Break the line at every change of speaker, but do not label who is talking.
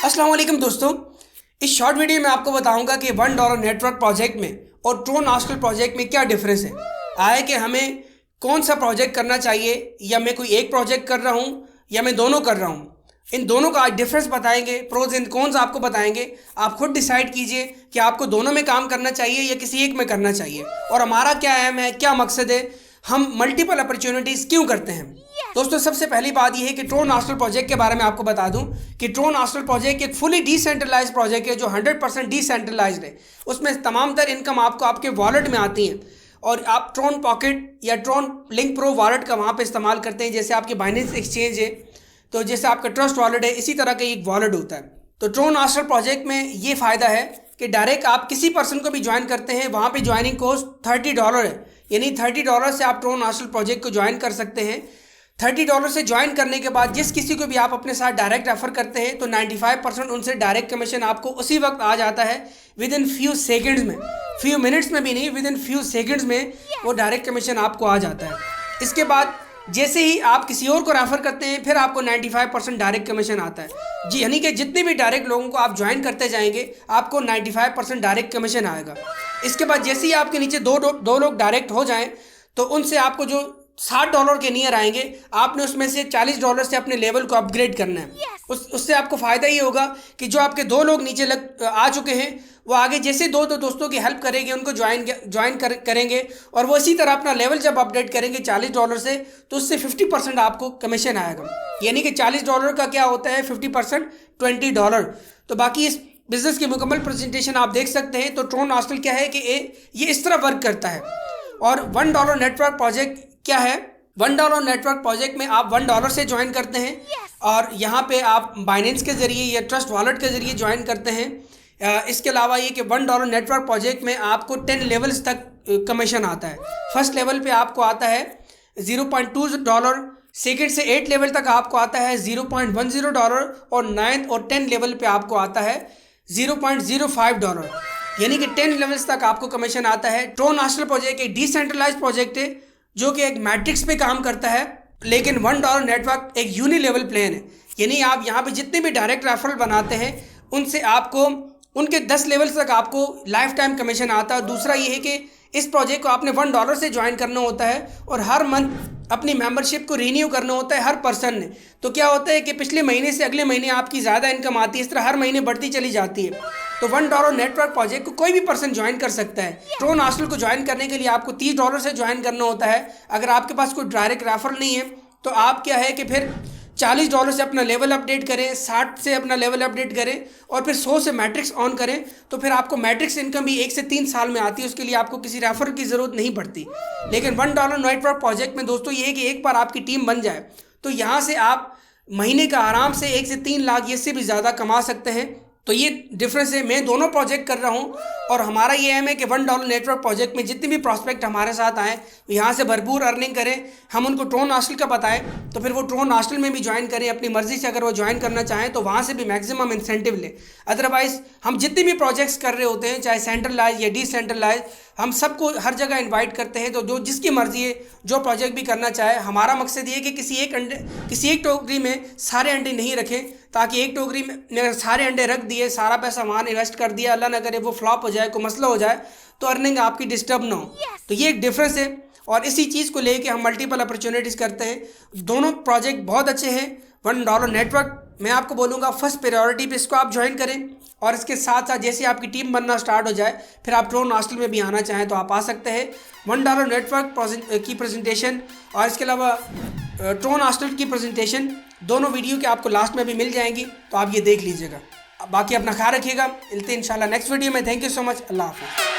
अस्सलाम वालेकुम दोस्तों, इस शॉर्ट वीडियो में आपको बताऊंगा कि $1 नेटवर्क प्रोजेक्ट में और ट्रोन आस्ट्रल प्रोजेक्ट में क्या डिफरेंस है। आए कि हमें कौन सा प्रोजेक्ट करना चाहिए, या मैं कोई एक प्रोजेक्ट कर रहा हूँ या मैं दोनों कर रहा हूँ। इन दोनों का आज डिफरेंस बताएंगे, प्रोज एंड कॉन्स आपको बताएंगे। आप खुद डिसाइड कीजिए कि आपको दोनों में काम करना चाहिए या किसी एक में करना चाहिए, और हमारा क्या एम है, क्या मकसद है, हम मल्टीपल अपॉर्चुनिटीज़ क्यों करते हैं। दोस्तों, सबसे पहली बात यह है कि ट्रोन आस्ट्रल प्रोजेक्ट के बारे में आपको बता दूं कि ट्रोन आस्ट्रल प्रोजेक्ट एक फुली डिसेंट्रलाइज्ड प्रोजेक्ट है जो 100% डिसेंट्रलाइज्ड है। उसमें तमाम तर इनकम आपको आपके वॉलेट में आती है, और आप ट्रोन पॉकेट या ट्रोन लिंक प्रो वॉलेट का वहाँ पे इस्तेमाल करते हैं। जैसे आपके बाइनेंस एक्सचेंज है, तो जैसे आपका ट्रस्ट वॉलेट है, इसी तरह का एक वॉलेट होता है। तो ट्रोन आस्ट्रल प्रोजेक्ट में ये फ़ायदा है कि डायरेक्ट आप किसी पर्सन को भी ज्वाइन करते हैं, वहाँ पे ज्वाइनिंग कॉस्ट $30 है। यानी $30 से आप ट्रोन आस्ट्रल प्रोजेक्ट को ज्वाइन कर सकते हैं। $30 से ज्वाइन करने के बाद जिस किसी को भी आप अपने साथ डायरेक्ट रेफर करते हैं, तो 95% उनसे डायरेक्ट कमीशन आपको उसी वक्त आ जाता है, विद इन फ्यू सेकेंड्स में, फ्यू मिनट्स में भी नहीं, विद इन फ्यू सेकेंड्स में वो डायरेक्ट कमीशन आपको आ जाता है। इसके बाद जैसे ही आप किसी और को रेफ़र करते हैं, फिर आपको 95% डायरेक्ट कमीशन आता है। जी, यानी कि जितने भी डायरेक्ट लोगों को आप ज्वाइन करते जाएंगे, आपको 95% डायरेक्ट कमीशन आएगा। इसके बाद जैसे ही आपके नीचे दो लोग डायरेक्ट हो जाएं, तो उनसे आपको जो $60 के नियर आएंगे, आपने उसमें से $40 से अपने लेवल को अपग्रेड करना है। उससे आपको फ़ायदा ये होगा कि जो आपके दो लोग नीचे आ चुके हैं, वो आगे जैसे दो दोस्तों की हेल्प करेंगे, उनको ज्वाइन करेंगे, और वो इसी तरह अपना लेवल जब अपडेट करेंगे $40 से, तो उससे 50% आपको कमीशन आएगा। यानी कि $40 का क्या होता है, 50% $20। तो बाकी इस बिज़नेस की मुकम्मल प्रेजेंटेशन आप देख सकते हैं। तो ट्रोन आस्ट्रल क्या है कि ये इस तरह वर्क करता है। और $1 नेटवर्क प्रोजेक्ट क्या है? $1 नेटवर्क प्रोजेक्ट में आप $1 से ज्वाइन करते हैं, और यहाँ पे आप बाइनेंस के ज़रिए या ट्रस्ट वॉलेट के ज़रिए ज्वाइन करते हैं। इसके अलावा ये कि $1 नेटवर्क प्रोजेक्ट में आपको 10 लेवल्स तक कमीशन आता है। फर्स्ट लेवल पे आपको आता है $0.2, सेकेंड से 8 लेवल तक आपको आता है $0.10, और 9th और 10 लेवल पे आपको आता है $0.05। यानी कि 10 लेवल्स तक आपको कमीशन आता है। ट्रोन आस्ट्रल प्रोजेक्ट एक डिसेंट्रलाइज्ड प्रोजेक्ट है जो कि एक मैट्रिक्स पे काम करता है, लेकिन $1 नेटवर्क एक यूनी लेवल प्लान है। यानी आप यहाँ पे जितने भी डायरेक्ट रेफरल बनाते हैं, उनसे आपको उनके 10 लेवल तक आपको लाइफ टाइम कमीशन आता है। और दूसरा ये है कि इस प्रोजेक्ट को आपने $1 से ज्वाइन करना होता है, और हर मंथ अपनी मेंबरशिप को रीन्यू करना होता है हर पर्सन ने। तो क्या होता है कि पिछले महीने से अगले महीने आपकी ज़्यादा इनकम आती है, इस तरह हर महीने बढ़ती चली जाती है। तो $1 नेटवर्क प्रोजेक्ट को कोई भी पर्सन ज्वाइन कर सकता है। ट्रोन आस्ट्रल को ज्वाइन करने के लिए आपको $30 से ज्वाइन करना होता है। अगर आपके पास कोई डायरेक्ट रेफरल नहीं है, तो आप क्या है कि फिर $40 से अपना लेवल अपडेट करें, 60 से अपना लेवल अपडेट करें, और फिर 100 से मैट्रिक्स ऑन करें। तो फिर आपको मैट्रिक्स इनकम भी 1 से 3 साल में आती है। उसके लिए आपको किसी रेफर की ज़रूरत नहीं पड़ती। लेकिन $1 नेटवर्क प्रोजेक्ट में दोस्तों ये है कि एक बार आपकी टीम बन जाए, तो यहाँ से आप महीने का आराम से 1 से 3 लाख, इससे भी ज़्यादा कमा सकते हैं। तो ये डिफरेंस है। मैं दोनों प्रोजेक्ट कर रहा हूँ, और हमारा ये एम है कि $1 नेटवर्क प्रोजेक्ट में जितने भी प्रॉस्पेक्ट हमारे साथ आएँ, यहाँ से भरपूर अर्निंग करें। हम उनको ट्रोन आस्ट्रल का बताएं, तो फिर वो ट्रोन आस्ट्रल में भी ज्वाइन करें अपनी मर्ज़ी से। अगर वो ज्वाइन करना चाहें तो वहाँ से भी मैक्सिमम इंसेंटिव लें। अदरवाइज़ हम जितने भी प्रोजेक्ट्स कर रहे होते हैं, चाहे सेंट्रलाइज या डिसेंट्रलाइज, हम सबको हर जगह इन्वाइट करते हैं। तो जो जिसकी मर्ज़ी है, जो प्रोजेक्ट भी करना चाहे, हमारा मकसद ये है कि किसी एक टोकरी में सारे अंडे नहीं रखें, ताकि एक टोकरी में सारे अंडे रख दिए, सारा पैसा वहाँ इन्वेस्ट कर दिया, अल्लाह ना करे वो फ्लॉप हो जाए, कोई मसला हो जाए, तो अर्निंग आपकी डिस्टर्ब ना हो। तो ये एक डिफरेंस है, और इसी चीज़ को लेके हम मल्टीपल अपॉर्चुनिटीज़ करते हैं। दोनों प्रोजेक्ट बहुत अच्छे हैं। $1 नेटवर्क मैं आपको बोलूँगा फर्स्ट प्रायोरिटी पे इसको आप ज्वाइन करें, और इसके साथ साथ जैसे आपकी टीम बनना स्टार्ट हो जाए, फिर आप ट्रोन आस्ट्रल में भी आना चाहें तो आप आ सकते हैं। $1 नेटवर्क की प्रेजेंटेशन और इसके अलावा ट्रोन आस्ट्रल की प्रेजेंटेशन दोनों वीडियो के आपको लास्ट में भी मिल जाएंगी, तो आप ये देख लीजिएगा। बाकी अपना ख्याल रखिएगा। मिलते हैं इंशाल्लाह नेक्स्ट वीडियो में। Thank you so much. अल्लाह हाफ़िज़।